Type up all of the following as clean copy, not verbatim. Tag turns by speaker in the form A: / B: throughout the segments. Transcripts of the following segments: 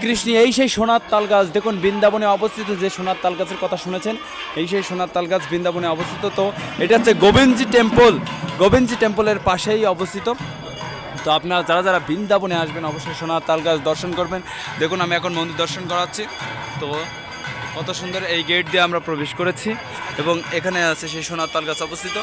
A: কৃষ্ণ। এই সেই সোনার তাল গাছ, দেখুন বৃন্দাবনে অবস্থিত। যে সোনার তাল গাছের কথা শুনেছেন, এই সেই সোনার তাল গাছ বৃন্দাবনে অবস্থিত। তো এটা হচ্ছে গোবিন্দজি টেম্পল, গোবিন্দজি টেম্পলের পাশেই অবস্থিত। তো আপনারা যারা যারা বৃন্দাবনে আসবেন অবশ্যই সোনার তাল গাছ দর্শন করবেন। দেখুন আমি এখন মন্দির দর্শন করাচ্ছি। তো কত সুন্দর, এই গেট দিয়ে আমরা প্রবেশ করেছি এবং এখানে আছে সেই সোনার তাল গাছ অবস্থিত।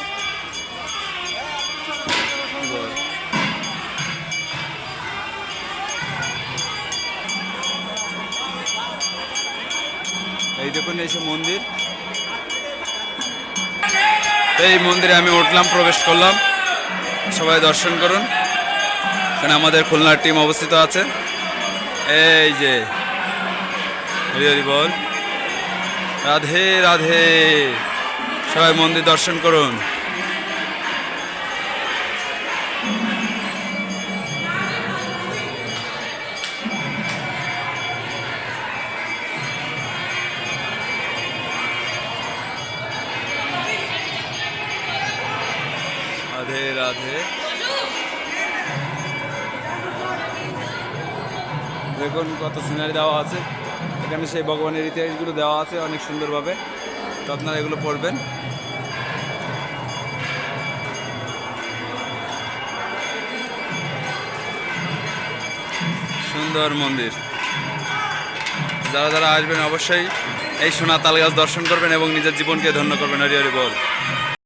A: এই দেখুন এই সে মন্দির, এই মন্দিরে আমি উঠলাম, প্রবেশ করলাম। সবাই দর্শন করুন। এখানে আমাদের খুলনার টিম অবস্থিত আছে। এই যে হরি হরি বল, রাধে রাধে। সবাই মন্দির দর্শন করুন। রাধে রাধে। দেখুন কত সিনারি দেওয়া আছে এখানে, সেই ভগবানের ইতিহাসগুলো দেওয়া আছে অনেক সুন্দরভাবে। তো আপনারা এগুলো পড়বেন। সুন্দর মন্দির। যারা যারা আসবেন অবশ্যই এই সোনার তাল গাছ দর্শন করবেন এবং নিজের জীবনকে ধন্য করবেন। হরি হরি বল।